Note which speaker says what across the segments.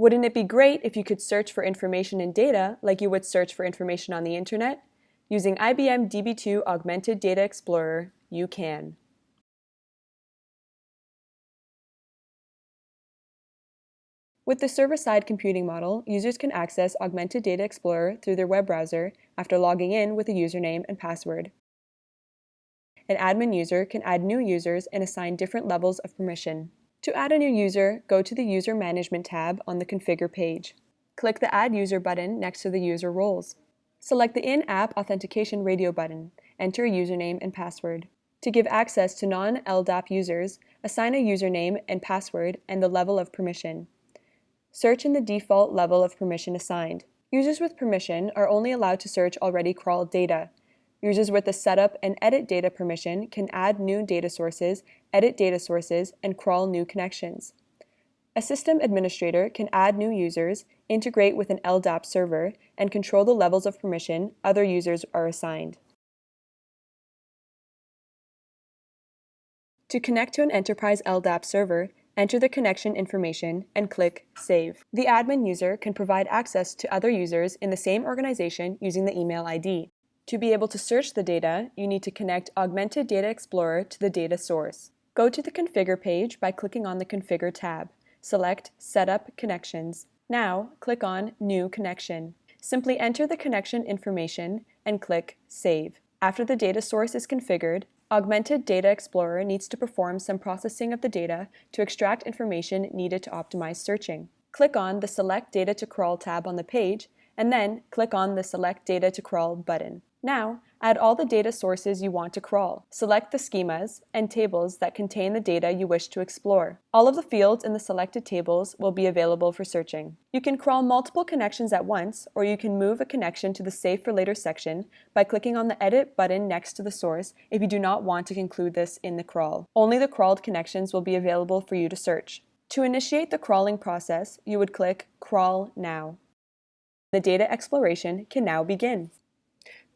Speaker 1: Wouldn't it be great if you could search for information in data like you would search for information on the internet? Using IBM Db2 Augmented Data Explorer, you can. With the server-side computing model, users can access Augmented Data Explorer through their web browser after logging in with a username and password. An admin user can add new users and assign different levels of permission. To add a new user, go to the User Management tab on the Configure page. Click the Add User button next to the user roles. Select the In-App Authentication radio button. Enter a username and password. To give access to non-LDAP users, assign a username and password and the level of permission. Search in the default level of permission assigned. Users with permission are only allowed to search already crawled data. Users with the Setup and Edit Data permission can add new data sources, edit data sources, and crawl new connections. A system administrator can add new users, integrate with an LDAP server, and control the levels of permission other users are assigned. To connect to an enterprise LDAP server, enter the connection information and click Save. The admin user can provide access to other users in the same organization using the email ID. To be able to search the data, you need to connect Augmented Data Explorer to the data source. Go to the Configure page by clicking on the Configure tab. Select Setup Connections. Now, click on New Connection. Simply enter the connection information and click Save. After the data source is configured, Augmented Data Explorer needs to perform some processing of the data to extract information needed to optimize searching. Click on the Select Data to Crawl tab on the page, and then click on the Select Data to Crawl button. Now, add all the data sources you want to crawl. Select the schemas and tables that contain the data you wish to explore. All of the fields in the selected tables will be available for searching. You can crawl multiple connections at once, or you can move a connection to the Save for Later section by clicking on the Edit button next to the source if you do not want to include this in the crawl. Only the crawled connections will be available for you to search. To initiate the crawling process, you would click Crawl Now. The data exploration can now begin.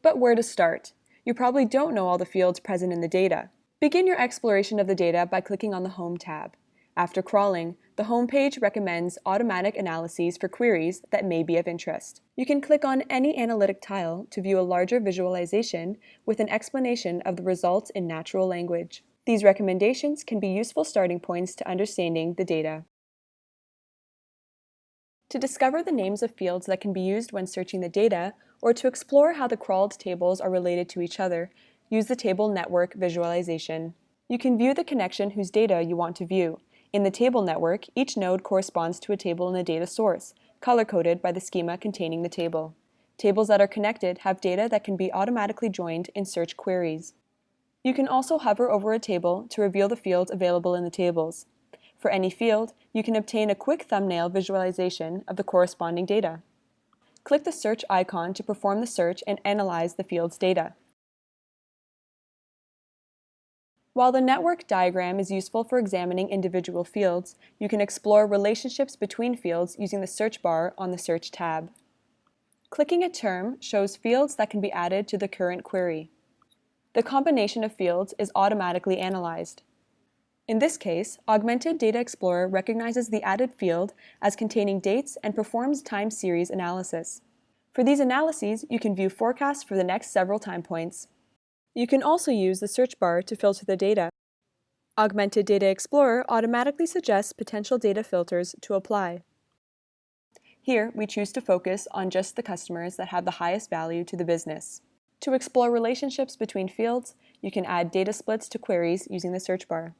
Speaker 1: But where to start? You probably don't know all the fields present in the data. Begin your exploration of the data by clicking on the Home tab. After crawling, the home page recommends automatic analyses for queries that may be of interest. You can click on any analytic tile to view a larger visualization with an explanation of the results in natural language. These recommendations can be useful starting points to understanding the data. To discover the names of fields that can be used when searching the data, or to explore how the crawled tables are related to each other, use the Table Network visualization. You can view the connection whose data you want to view. In the table network, each node corresponds to a table in the data source, color-coded by the schema containing the table. Tables that are connected have data that can be automatically joined in search queries. You can also hover over a table to reveal the fields available in the tables. For any field, you can obtain a quick thumbnail visualization of the corresponding data. Click the search icon to perform the search and analyze the field's data. While the network diagram is useful for examining individual fields, you can explore relationships between fields using the search bar on the Search tab. Clicking a term shows fields that can be added to the current query. The combination of fields is automatically analyzed. In this case, Augmented Data Explorer recognizes the added field as containing dates and performs time series analysis. For these analyses, you can view forecasts for the next several time points. You can also use the search bar to filter the data. Augmented Data Explorer automatically suggests potential data filters to apply. Here, we choose to focus on just the customers that have the highest value to the business. To explore relationships between fields, you can add data splits to queries using the search bar.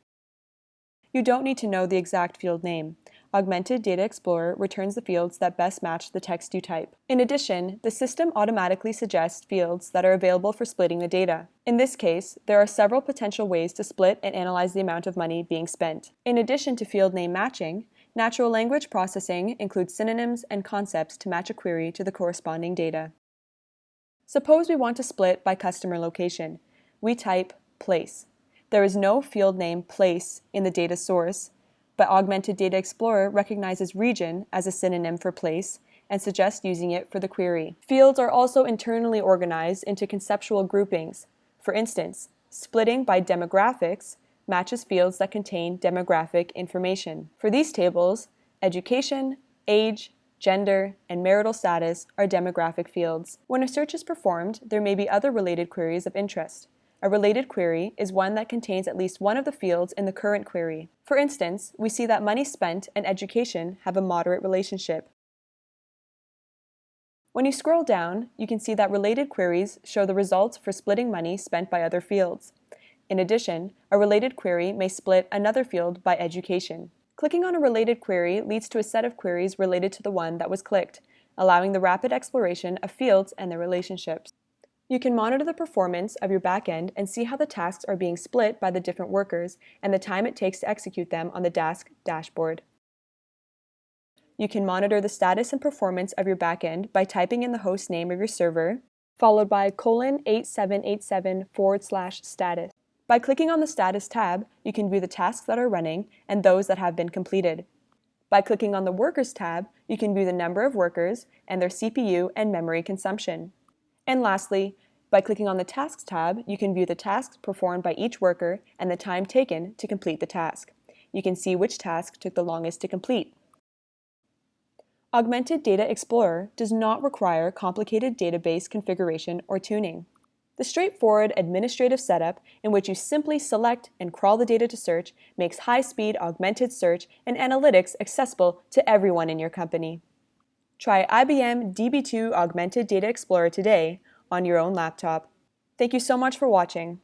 Speaker 1: You don't need to know the exact field name. Augmented Data Explorer returns the fields that best match the text you type. In addition, the system automatically suggests fields that are available for splitting the data. In this case, there are several potential ways to split and analyze the amount of money being spent. In addition to field name matching, natural language processing includes synonyms and concepts to match a query to the corresponding data. Suppose we want to split by customer location. We type place. There is no field name place in the data source, but Augmented Data Explorer recognizes region as a synonym for place and suggests using it for the query. Fields are also internally organized into conceptual groupings. For instance, splitting by demographics matches fields that contain demographic information. For these tables, education, Age, gender, and marital status are demographic fields. When a search is performed, there may be other related queries of interest. A related query is one that contains at least one of the fields in the current query. For instance, we see that money spent and education have a moderate relationship. When you scroll down, you can see that related queries show the results for splitting money spent by other fields. In addition, a related query may split another field by education. Clicking on a related query leads to a set of queries related to the one that was clicked, allowing the rapid exploration of fields and their relationships. You can monitor the performance of your backend and see how the tasks are being split by the different workers and the time it takes to execute them on the Dask dashboard. You can monitor the status and performance of your backend by typing in the host name of your server, followed by :8787/status. By clicking on the Status tab, you can view the tasks that are running and those that have been completed. By clicking on the Workers tab, you can view the number of workers and their CPU and memory consumption. And lastly, by clicking on the Tasks tab, you can view the tasks performed by each worker and the time taken to complete the task. You can see which task took the longest to complete. Augmented Data Explorer does not require complicated database configuration or tuning. The straightforward administrative setup in which you simply select and crawl the data to search makes high-speed augmented search and analytics accessible to everyone in your company. Try IBM Db2 Augmented Data Explorer today on your own laptop. Thank you so much for watching.